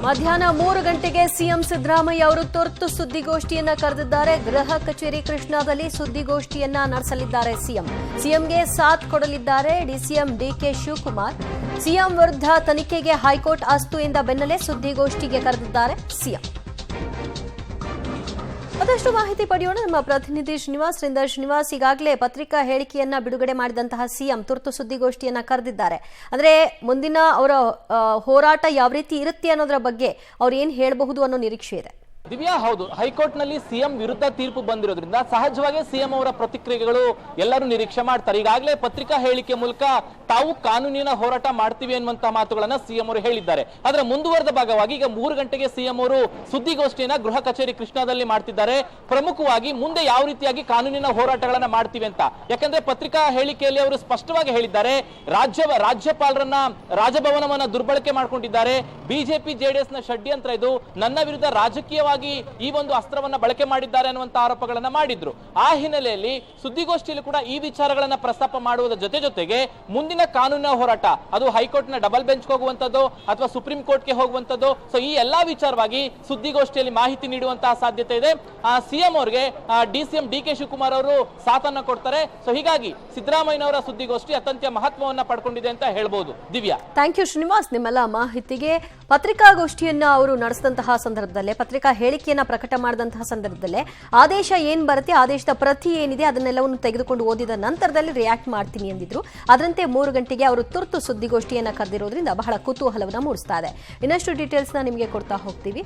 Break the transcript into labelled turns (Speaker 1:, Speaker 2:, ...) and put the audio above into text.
Speaker 1: ಮಧ್ಯಾಹ್ನ 3 ಗಂಟೆಗೆ ಸಿಎಂ ಸಿದ್ದರಾಮಯ್ಯ ಅವರು ತುರ್ತು ಸುದ್ದಿಗೋಷ್ಠಿಯನ್ನ ಕರೆದಿದ್ದಾರೆ. ಗೃಹ ಕಚೇರಿ ಕೃಷ್ಣಾದಲ್ಲಿ ಸುದ್ದಿಗೋಷ್ಠಿಯನ್ನ ನಡೆಸಲಿದ್ದಾರೆ. ಸಿಎಂಗೆ ಸಾಥ್ ಕೊಡಲಿದ್ದಾರೆ ಡಿಸಿಎಂ ಡಿಕೆ ಶಿವಕುಮಾರ್. ಸಿಎಂ ವಿರುದ್ಧ ತನಿಖೆಗೆ ಹೈಕೋರ್ಟ್ ಅಸ್ತು ಎಂದ ಬೆನ್ನಲ್ಲೇ ಸುದ್ದಿಗೋಷ್ಠಿಗೆ ಕರೆದಿದ್ದಾರೆ ಸಿಎಂ. ಮತ್ತಷ್ಟು ಮಾಹಿತಿ ಪಡೆಯೋಣ ನಮ್ಮ ಪ್ರತಿನಿಧಿ ಶ್ರೀನಿವಾಸ್. ಈಗಾಗಲೇ ಪತ್ರಿಕಾ ಹೇಳಿಕೆಯನ್ನ ಬಿಡುಗಡೆ ಮಾಡಿದಂತಹ ಸಿಎಂ ತುರ್ತು ಸುದ್ದಿಗೋಷ್ಠಿಯನ್ನ ಕರೆದಿದ್ದಾರೆ. ಅಂದ್ರೆ ಮುಂದಿನ ಅವರ ಹೋರಾಟ ಯಾವ ರೀತಿ ಇರುತ್ತೆ ಅನ್ನೋದರ ಬಗ್ಗೆ ಅವ್ರು ಏನ್ ಹೇಳಬಹುದು ಅನ್ನೋ ನಿರೀಕ್ಷೆ ಇದೆ.
Speaker 2: ದಿವ್ಯಾ, ಹೌದು, ಹೈಕೋರ್ಟ್ ನಲ್ಲಿ ಸಿಎಂ ವಿರುದ್ಧ ತೀರ್ಪು ಬಂದಿರೋದ್ರಿಂದ ಸಹಜವಾಗಿ ಸಿಎಂ ಅವರ ಪ್ರತಿಕ್ರಿಯೆಗಳು ಎಲ್ಲರೂ ನಿರೀಕ್ಷೆ ಮಾಡ್ತಾರೆ. ಈಗಾಗಲೇ ಪತ್ರಿಕಾ ಹೇಳಿಕೆ ಮೂಲಕ ತಾವು ಕಾನೂನಿನ ಹೋರಾಟ ಮಾಡ್ತೀವಿ ಅನ್ನುವಂತಹ ಮಾತುಗಳನ್ನ ಸಿಎಂ ಅವರು ಹೇಳಿದ್ದಾರೆ. ಅದರ ಮುಂದುವರೆದ ಭಾಗವಾಗಿ ಈಗ 3 ಗಂಟೆಗೆ ಸಿಎಂ ಅವರು ಸುದ್ದಿಗೋಷ್ಠಿಯನ್ನ ಗೃಹ ಕಚೇರಿ ಕೃಷ್ಣಾದಲ್ಲಿ ಮಾಡ್ತಿದ್ದಾರೆ. ಪ್ರಮುಖವಾಗಿ ಮುಂದೆ ಯಾವ ರೀತಿಯಾಗಿ ಕಾನೂನಿನ ಹೋರಾಟಗಳನ್ನ ಮಾಡ್ತೀವಿ ಅಂತ. ಯಾಕಂದ್ರೆ ಪತ್ರಿಕಾ ಹೇಳಿಕೆಯಲ್ಲಿ ಅವರು ಸ್ಪಷ್ಟವಾಗಿ ಹೇಳಿದ್ದಾರೆ, ರಾಜ್ಯಪಾಲರನ್ನ ರಾಜಭವನವನ್ನ ದುರ್ಬಳಕೆ ಮಾಡ್ಕೊಂಡಿದ್ದಾರೆ. ಬಿಜೆಪಿ ಜೆಡಿಎಸ್ ನ ಷಡ್ಯಂತ್ರ ಇದು, ನನ್ನ ವಿರುದ್ಧ ರಾಜಕೀಯವಾಗಿ ಈ ಒಂದು ಅಸ್ತ್ರವನ್ನ ಬಳಕೆ ಮಾಡಿದ್ದಾರೆ ಅನ್ನುವಂತ ಆರೋಪಗಳನ್ನ ಮಾಡಿದ್ರು. ಆ ಹಿನ್ನೆಲೆಯಲ್ಲಿ ಸುದ್ದಿಗೋಷ್ಠಿಯಲ್ಲಿ ಕೂಡ ಈ ವಿಚಾರಗಳನ್ನ ಪ್ರಸ್ತಾಪ ಮಾಡುವುದರ ಜೊತೆಗೆ ಮುಂದಿನ ಕಾನೂನಿನ ಹೋರಾಟ, ಅದು ಹೈಕೋರ್ಟ್ ನ ಡಬಲ್ ಬೆಂಚ್ ಹೋಗುವಂತದ್ದು ಅಥವಾ ಸುಪ್ರೀಂ ಕೋರ್ಟ್ಗೆ ಹೋಗುವಂತದ್ದು, ಸೊ ಈ ಎಲ್ಲಾ ವಿಚಾರವಾಗಿ ಸುದ್ದಿಗೋಷ್ಠಿಯಲ್ಲಿ ಮಾಹಿತಿ ನೀಡುವಂತಹ ಸಾಧ್ಯತೆ ಇದೆ. ಸಿಎಂ ಅವರಿಗೆ ಡಿಸಿಎಂ ಡಿಕೆ ಶಿವಕುಮಾರ್ ಅವರು ಸಾಥನ್ನ ಕೊಡ್ತಾರೆ. ಸೊ ಹೀಗಾಗಿ ಸಿದ್ದರಾಮಯ್ಯನವರ ಸುದ್ದಿಗೋಷ್ಠಿ ಅತ್ಯಂತ ಮಹತ್ವವನ್ನ ಪಡ್ಕೊಂಡಿದೆ ಅಂತ ಹೇಳ್ಬಹುದು. ದಿವ್ಯಾ,
Speaker 1: ಥ್ಯಾಂಕ್ ಯು ಶ್ರೀನಿವಾಸ್ ನಿಮ್ಮೆಲ್ಲ ಮಾಹಿತಿಗೆ. ಪತ್ರಿಕಾಗೋಷ್ಠಿಯನ್ನ ಅವರು ನಡೆಸಿದಂತಹ ಸಂದರ್ಭದಲ್ಲೇ, ಪತ್ರಿಕಾ ಹೇಳಿಕೆಯನ್ನ ಪ್ರಕಟ ಮಾಡಿದಂತಹ ಸಂದರ್ಭದಲ್ಲೇ ಆದೇಶ ಏನ್ ಬರುತ್ತೆ, ಆದೇಶದ ಪ್ರತಿ ಏನಿದೆ ಅದನ್ನೆಲ್ಲವನ್ನು ತೆಗೆದುಕೊಂಡು ಓದಿದ ನಂತರದಲ್ಲಿ ರಿಯಾಕ್ಟ್ ಮಾಡ್ತೀನಿ ಎಂದಿದ್ರು. ಅದರಂತೆ 3 ಗಂಟೆಗೆ ಅವರು ತುರ್ತು ಸುದ್ದಿಗೋಷ್ಠಿಯನ್ನ ಕರೆದಿರೋದ್ರಿಂದ ಬಹಳ ಕುತೂಹಲವನ್ನ ಮೂಡಿಸ್ತಾ ಇದೆ. ಇನ್ನಷ್ಟು ಡೀಟೇಲ್ಸ್ ನಿಮಗೆ ಕೊಡ್ತಾ ಹೋಗ್ತೀವಿ.